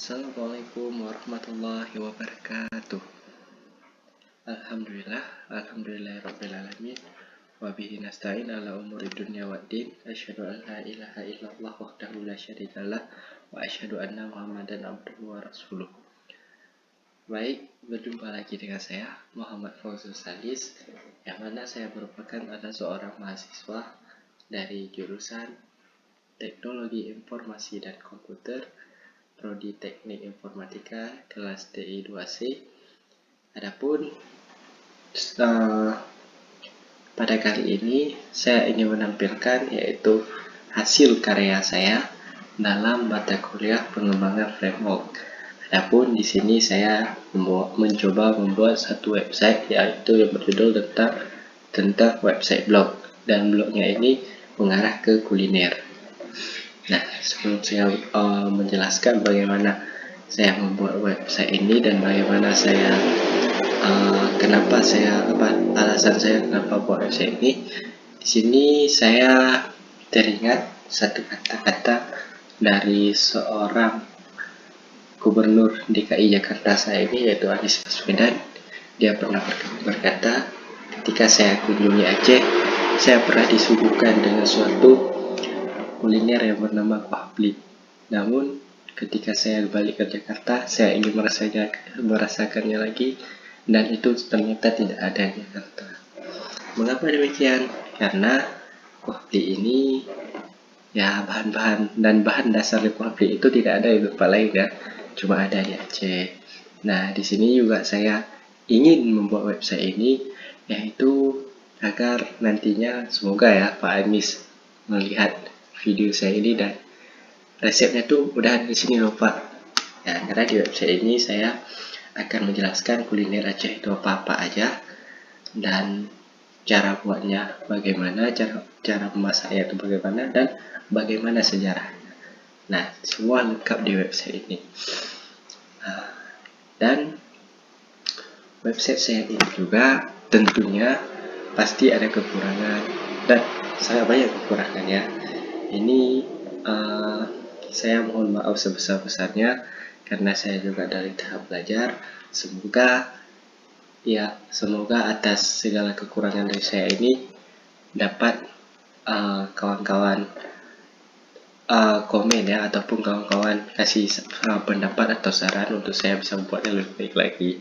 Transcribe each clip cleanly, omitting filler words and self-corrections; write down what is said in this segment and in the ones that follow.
Assalamualaikum warahmatullahi wabarakatuh. Alhamdulillahirabbil alamin. Wa bihi nasta'in ala umuri dunya waddin. Asyhadu an la ilaha illallah wahdahu la syarikalah wa asyhadu anna Muhammadan abduhu wa rasuluh. Baik, berjumpa lagi dengan saya Muhammad Fauzul Salis, yang mana saya merupakan adalah seorang mahasiswa dari jurusan Teknologi Informasi dan Komputer, Prodi Teknik Informatika kelas TI 2C. Adapun pada kali ini saya ingin menampilkan yaitu hasil karya saya dalam mata kuliah pengembangan framework. Adapun di sini saya mencoba membuat satu website yaitu yang berjudul tentang website blog, dan blognya ini mengarah ke kuliner. Nah, sebelum saya menjelaskan bagaimana saya membuat website ini dan bagaimana saya alasan saya kenapa buat website ini, di sini saya teringat satu kata-kata dari seorang Gubernur DKI Jakarta saya ini, yaitu Anies Baswedan. Dia pernah berkata, ketika saya kunjungi Aceh, saya pernah disuguhkan dengan suatu kuliner yang bernama kuah plit. Namun ketika saya balik ke Jakarta, saya ingin merasakannya lagi, dan itu ternyata tidak ada di Jakarta. Mengapa demikian? Karena kuah plit ini ya bahan dasar kuah plit itu tidak ada di tempat lain ya, cuma ada di Aceh. Nah, di sini juga saya ingin membuat website ini, yaitu agar nantinya semoga ya Pak Anies melihat video saya ini dan resepnya tuh udah ada di sini loh Pak. Ya, karena di website ini saya akan menjelaskan kuliner Aceh itu apa aja, dan cara buatnya bagaimana, cara memasaknya itu bagaimana, dan bagaimana sejarahnya. Nah, semua lengkap di website ini. Dan website saya ini juga tentunya pasti ada kekurangan, dan sangat banyak kekurangannya. Ini saya mohon maaf sebesar-besarnya karena saya juga dari tahap belajar. Semoga atas segala kekurangan dari saya ini dapat kawan-kawan komen ya, ataupun kawan-kawan kasih pendapat atau saran untuk saya bisa membuatnya lebih baik lagi.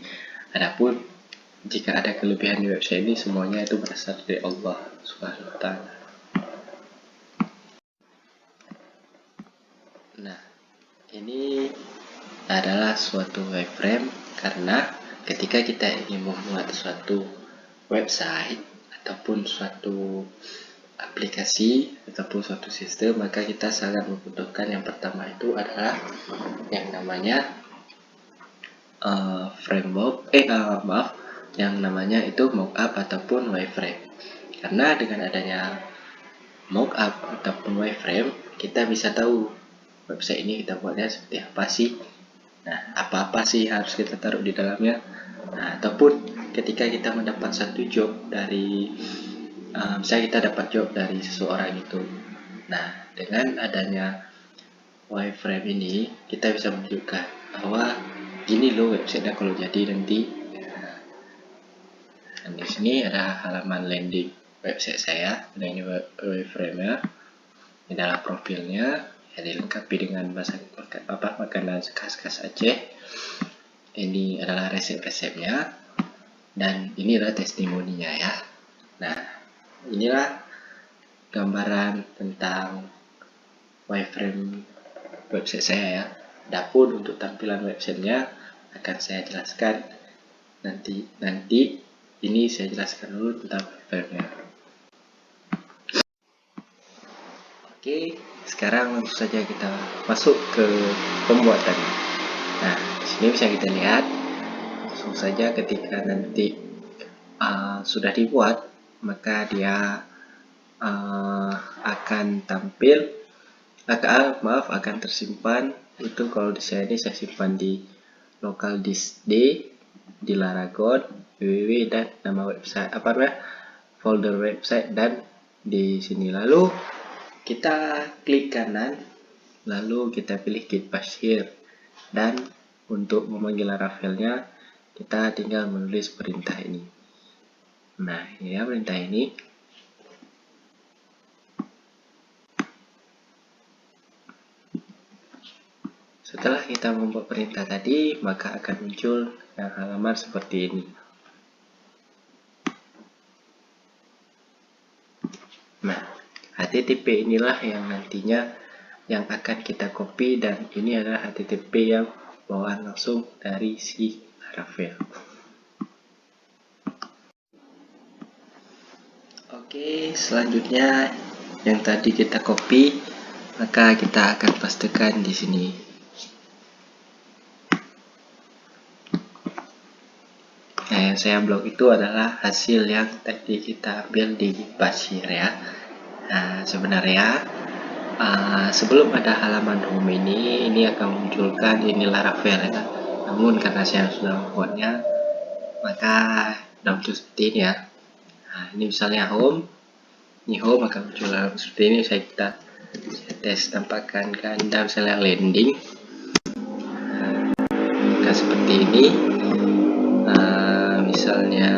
Adapun jika ada kelebihan di website ini, semuanya itu berasal dari Allah Subhanahu wa Ta'ala. Nah, ini adalah suatu wireframe, karena ketika kita ingin membuat suatu website ataupun suatu aplikasi ataupun suatu sistem, maka kita sangat membutuhkan yang pertama itu adalah yang namanya yang namanya itu mockup ataupun wireframe. Karena dengan adanya mockup ataupun wireframe, kita bisa tahu website ini kita buatnya seperti apa sih. Nah, apa-apa sih harus kita taruh di dalamnya. Nah, ataupun ketika kita mendapat satu job dari misalnya kita dapat job dari seseorang itu. Nah, dengan adanya wireframe ini, kita bisa menunjukkan bahwa gini loh website-nya kalau jadi nanti. Dan di sini ada halaman landing website saya, dan ini wireframe-nya. Ini adalah profilnya, ya, dilengkapi dengan makanan khas Aceh. Ini adalah resep-resepnya, dan ini adalah testimoninya ya. Nah, inilah gambaran tentang wireframe website saya ya. Adapun untuk tampilan websitenya akan saya jelaskan nanti. Ini saya jelaskan dulu tentang wireframe-nya. Oke, sekarang langsung saja kita masuk ke pembuatan. Nah, di sini bisa kita lihat langsung saja ketika nanti sudah dibuat, maka dia akan tersimpan. Itu kalau di saya ini saya simpan di local disk D di Laragon, www, dan nama website folder website, dan di sini. Lalu kita klik kanan, lalu kita pilih Git Bash Here. Dan untuk memanggil Laravelnya, kita tinggal menulis perintah ini. Nah, ini ya perintah ini. Setelah kita membuat perintah tadi, maka akan muncul halaman seperti ini. Nah, HTTP inilah yang nantinya yang akan kita copy, dan ini adalah HTTP yang bawaan langsung dari si Laravel. Oke, selanjutnya yang tadi kita copy, maka kita akan pastekan di sini. Nah, yang saya blok itu adalah hasil yang tadi kita ambil di Bashir ya. Nah, sebenarnya sebelum ada halaman home ini akan memunculkan ini Laravel ya. Namun karena saya sudah membuatnya, maka dalam bentuk seperti ini ya. Nah, ini misalnya home, ini home akan muncul seperti ini. Saya tes tampakkan kan, dan misalnya landing, nah, seperti ini. Misalnya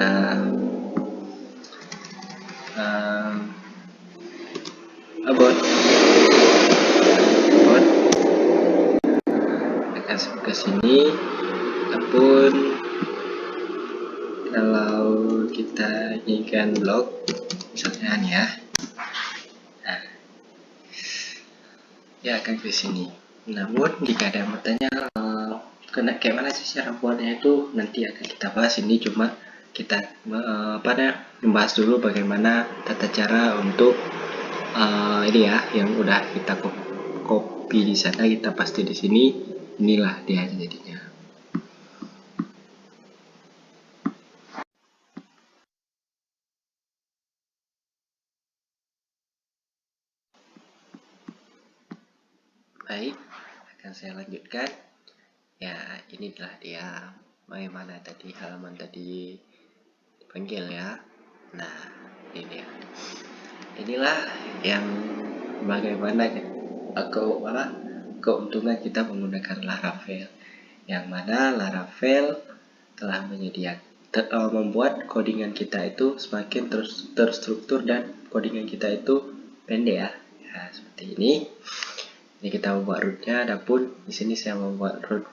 about akan ke sini. Ataupun kalau kita inginkan blog, misalnya nih ya, nah, dia akan ke sini. Namun jika ada yang bertanya kayak mana sih cara buatnya, itu nanti akan kita bahas. Ini cuma kita membahas dulu bagaimana tata cara untuk ini ya, yang udah kita copy di sana, kita paste di sini. Inilah dia jadinya. Baik, akan saya lanjutkan. Ya, inilah dia bagaimana tadi halaman tadi dipanggil ya. Nah, ini dia. Inilah yang bagaimana keuntungan kita menggunakan Laravel, yang mana Laravel telah membuat codingan kita itu semakin terstruktur dan codingan kita itu pendek ya. Nah, seperti ini. Ini kita membuat rootnya. Adapun di sini saya membuat root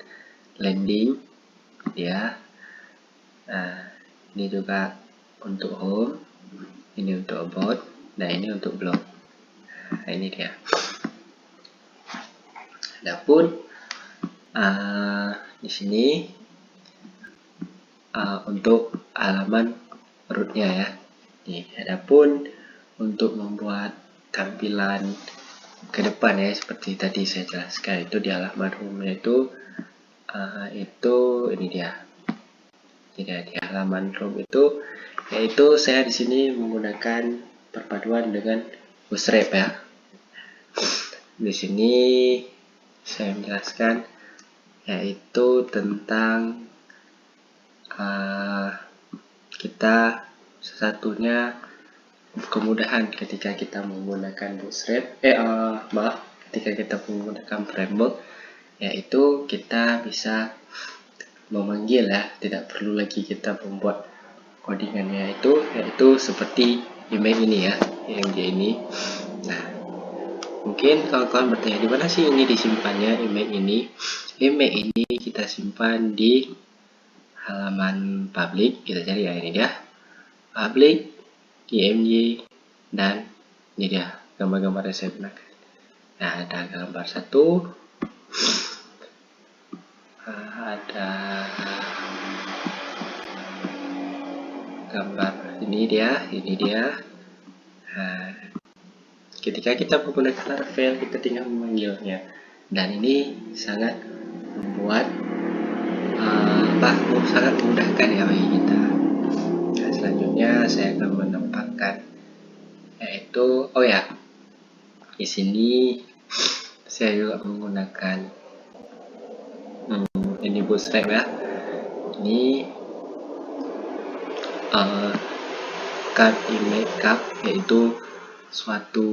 landing ya. Nah, ini juga untuk home, ini untuk about, nah ini untuk blog. Nah, ini dia. Adapun di sini untuk halaman rootnya ya. Nih, adapun untuk membuat tampilan ke depan ya, seperti tadi saya jelaskan, itu di halaman home-nya itu ini dia. Jadi di halaman home itu, yaitu saya di sini menggunakan perpaduan dengan Bootstrap ya. Di sini saya menjelaskan yaitu tentang kita sesatunya kemudahan ketika kita menggunakan Bootstrap, ketika kita menggunakan framework, yaitu kita bisa memanggil ya, tidak perlu lagi kita membuat codingannya yaitu seperti email ini ya, yang dia ini. Nah, mungkin kawan-kawan bertanya, di mana sih ini disimpannya email ini? Email ini kita simpan di halaman public. Kita cari ya, ini dia public, img, dan ini dia gambar-gambar yang saya gunakan. Nah, ada gambar satu, ada gambar ini dia. Nah, ketika kita menggunakan Laravel, kita tinggal memanggilnya, dan ini sangat membuat sangat memudahkan ya bagi kita. Nah, selanjutnya saya akan menambahkan, yaitu di sini saya juga menggunakan ini Bootstrap ya. Ini card image card, yaitu suatu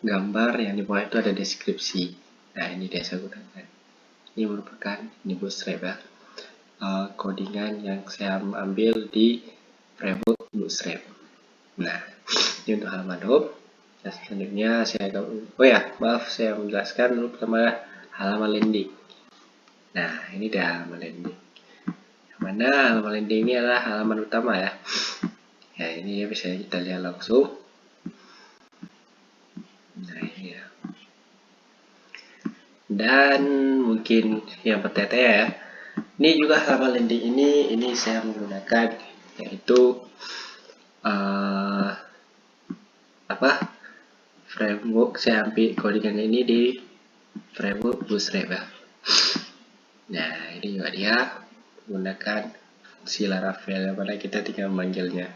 gambar yang di bawah itu ada deskripsi. Nah, ini dia saya gunakan. ini merupakan Bootstrap ya, codingan yang saya ambil di framework Bootstrap. Nah, ini untuk halaman home. Nah, selanjutnya saya saya menjelaskan dulu pertama halaman landing. Nah, ini dia halaman landing. Yang mana halaman landing ini adalah halaman utama ya. Ya, ini bisa kita lihat langsung. Nah, ini ya. Dan mungkin yang bertanya ya, ini juga halaman landing ini saya menggunakan yaitu framework. Saya ambil codingan ini di framework Bootstrap ya. Nah, ini juga dia menggunakan fungsi Laravel yang mana kita tinggal memanggilnya.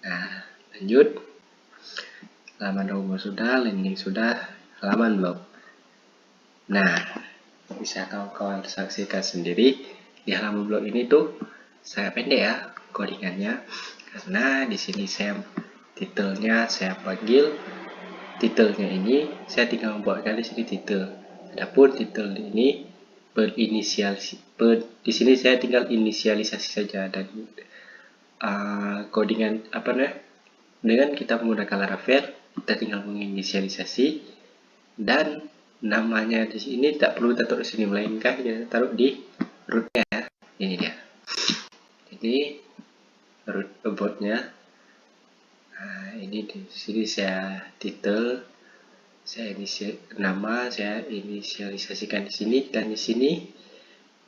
Nah, lanjut. Halaman home sudah, landing sudah, halaman blog. Nah, bisa kawan-kawan saksikan sendiri di halaman blog ini tuh sangat pendek ya codingannya, karena di sini titelnya saya panggil titelnya ini saya tinggal membuatkan di sini titel. Adapun titel ini di sini saya tinggal inisialisasi saja, dan codingan dengan kita menggunakan Laravel kita tinggal menginisialisasi, dan namanya di sini tak perlu kita taruh di sini, melainkan kita taruh di rootnya ya. Ini dia. Ini root aboutnya. Nah, ini di sini saya titel, saya inisialisasikan di sini, dan di sini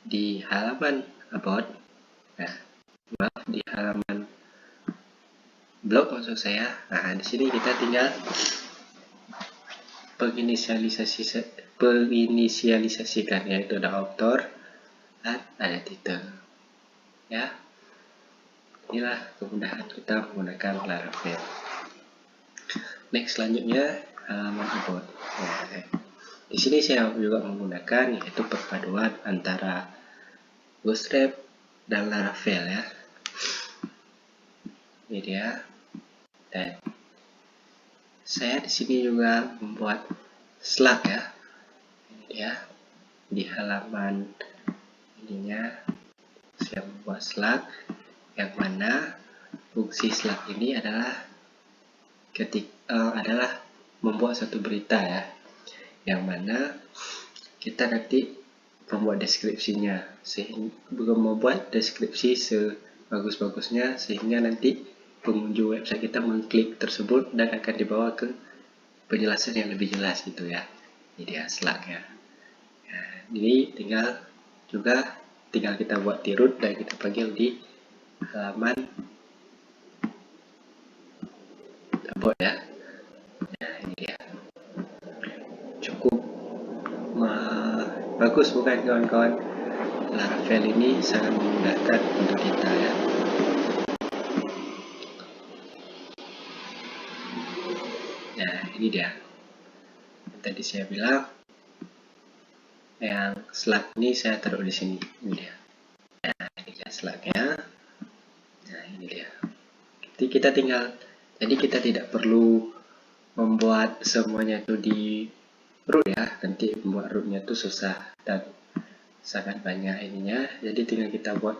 di halaman about, di halaman blog maksud saya. Nah, di sini kita tinggal penginisialisasikan, yaitu ada author dan ada titel ya. Inilah kemudahan kita menggunakan Laravel. Next, selanjutnya halaman about. Nah, di sini saya juga menggunakan yaitu perpaduan antara Bootstrap dan Laravel ya. Ini dia. Dan saya di sini juga membuat slug ya. Ini dia. Di halaman ininya saya membuat slug, yang mana fungsi slug ini adalah membuat satu berita ya, yang mana kita nanti membuat deskripsinya, sehingga membuat deskripsi sebagus-bagusnya sehingga nanti pengunjung website kita mengklik tersebut dan akan dibawa ke penjelasan yang lebih jelas gitu ya. Ini dia slug ya. Nah, ini tinggal kita buat di root dan kita panggil di halaman about ya. Nah, ini dia. Cukup bagus bukan kawan-kawan? Laravel ini sangat memudahkan untuk kita ya. Nah, ini dia. Yang tadi saya bilang, yang slug ini saya taruh di sini. Ini dia. Nah, ini dia slugnya. Nah, ini dia. Jadi kita tidak perlu membuat semuanya itu di root ya. Nanti membuat rootnya itu susah dan sangat banyak ininya. Jadi tinggal kita buat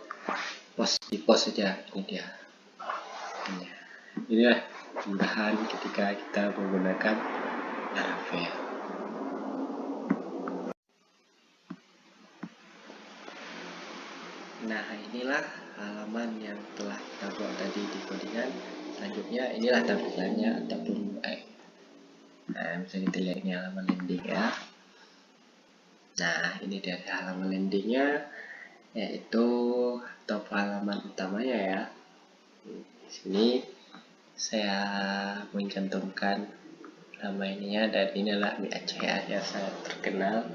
di post saja. Ini dia. Inilah kemudahan ketika kita menggunakan Laravel. Nah, inilah halaman yang telah kita buat tadi di codingan. Selanjutnya inilah tampilannya ataupun bisa kita lihat ini halaman landing ya. Nah, ini dari halaman landingnya, yaitu top halaman utamanya ya. Di sini saya mencantumkan nama ininya, dan inilah mie Aceh ya, yang sangat terkenal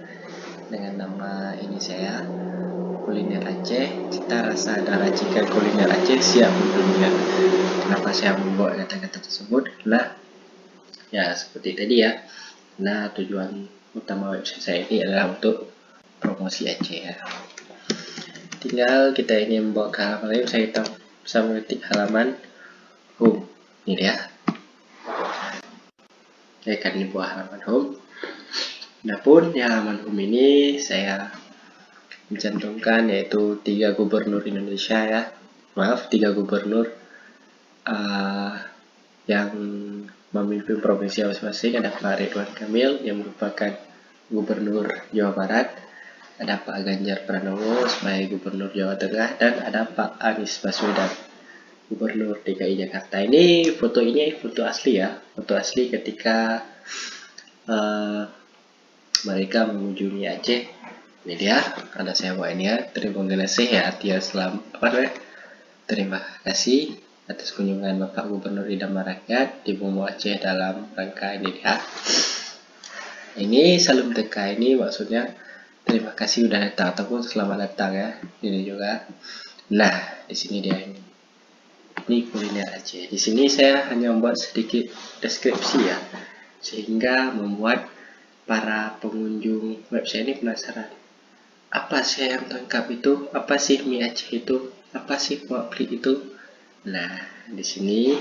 dengan nama ini saya, kuliner Aceh, cita rasa dan racikan kuliner Aceh siap mendunia. Kenapa saya membuat kata-kata tersebut? Nah, ya seperti tadi ya. Nah, tujuan utama website saya ini adalah untuk promosi Aceh ya. Tinggal kita ini membawa ke halaman lain, saya bisa mengetik halaman home. Ini dia. Saya akan dibuat halaman home. Adapun di halaman home ini saya mencantumkan, yaitu 3 gubernur Indonesia ya. Maaf, 3 gubernur yang memimpin provinsi masing-masing. Ada Pak Ridwan Kamil yang merupakan gubernur Jawa Barat, ada Pak Ganjar Pranowo sebagai gubernur Jawa Tengah, dan ada Pak Anies Baswedan gubernur DKI Jakarta. Ini foto asli ya, foto asli ketika mereka mengunjungi Aceh. Ini dia, ada saya bawa ini ya. Terima kasih ya, terima kasih atas kunjungan Bapak Gubernur Idaman Rakyat di Bumbu Aceh dalam rangka ini ya. Ini salam teka, ini maksudnya terima kasih udah datang ataupun selamat datang ya. Ini juga. Nah, di sini dia ini. Ini kuliner Aceh. Di sini saya hanya membuat sedikit deskripsi ya, sehingga membuat para pengunjung website ini penasaran. Apa sih yang tangkap itu? Apa sih mie Aceh itu? Apa sih kuah plik itu? Nah, di sini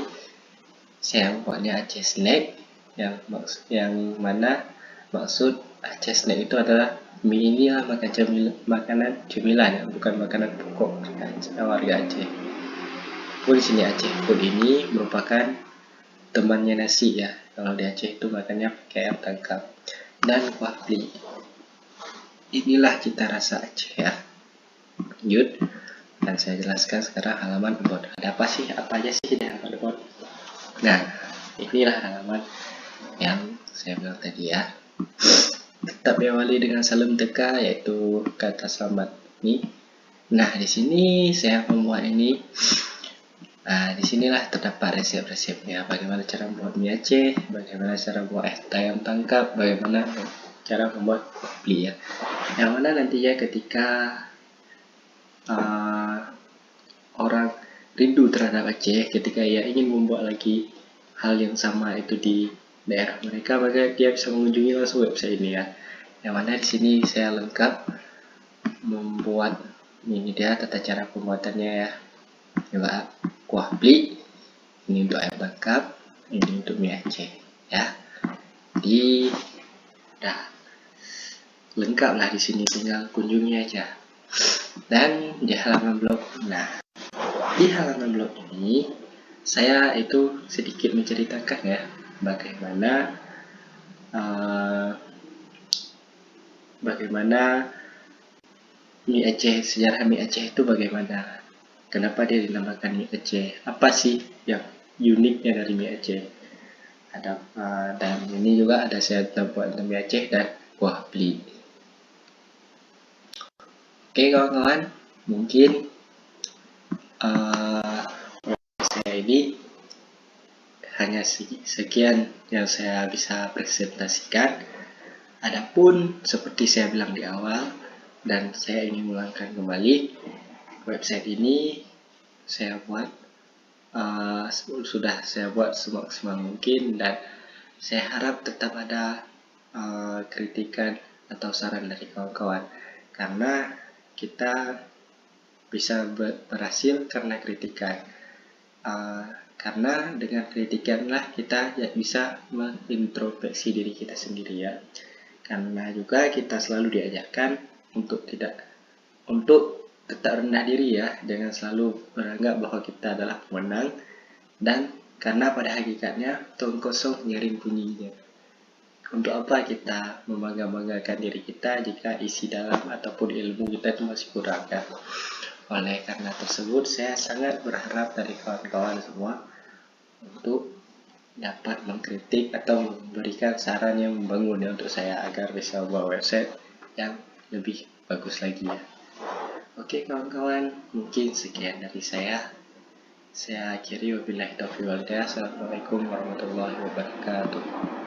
saya membuatnya Aceh Snack, yang mana maksud Aceh Snack itu adalah mie ini lah makanan cemilan ya, bukan makanan pokok warga Aceh. Pun di sini Aceh Food ini merupakan temannya nasi ya. Kalau di Aceh itu makannya pakai ayam tangkap dan kuah plik. Inilah cita rasa Aceh ya. Lanjut, dan saya jelaskan sekarang halaman about. Ada apa aja sih di halaman about? Nah, inilah halaman yang saya bilang tadi ya. Tetap diawali dengan salam teka, yaitu kata selamat ini. Nah, di sini saya membuat ini. Nah, disinilah terdapat resep-resepnya. Bagaimana cara membuat mie Aceh, bagaimana cara membuat ayam tangkap, bagaimana cara membuat kuah plik ya. Yang mana nantinya ketika orang rindu terhadap Aceh, ketika ia ingin membuat lagi hal yang sama itu di daerah mereka, maka dia bisa mengunjungi langsung website ini ya. Yang mana di sini saya lengkap membuat, ini dia tata cara pembuatannya ya. Coba kuah plik, ini untuk ayam tangkap, ini untuk mie Aceh ya. Jadi udah lengkap lah di sini, tinggal kunjungi aja. Dan di halaman blog, nah di halaman blog ini saya itu sedikit menceritakan ya bagaimana mie Aceh, sejarah mie Aceh itu bagaimana, kenapa dia dinamakan mie Aceh, apa sih yang uniknya dari mie Aceh. Ada dan ini juga ada saya buat mie Aceh dan kuah plik. Oke kawan-kawan, mungkin saya ini hanya sekian yang saya bisa presentasikan. Adapun seperti saya bilang di awal, dan saya ingin mengulangi kembali, website ini saya buat sudah saya buat semaksimal mungkin, dan saya harap tetap ada kritikan atau saran dari kawan-kawan, karena kita bisa berhasil karena kritikan. Karena dengan kritikanlah kita bisa mengintrospeksi diri kita sendiri ya. Karena juga kita selalu diajarkan untuk tetap rendah diri ya, jangan selalu beranggap bahwa kita adalah pemenang, dan karena pada hakikatnya tong kosong nyaring bunyinya. Untuk apa kita membangga-banggakan diri kita jika isi dalam ataupun ilmu kita itu masih kurang ya. Oleh karena tersebut, saya sangat berharap dari kawan-kawan semua untuk dapat mengkritik atau memberikan saran yang membangun ya untuk saya, agar bisa membuat website yang lebih bagus lagi ya. Oke kawan-kawan, mungkin sekian dari saya. Saya akhiri, wabillahi taufiq wal hidayah. Assalamualaikum warahmatullahi wabarakatuh.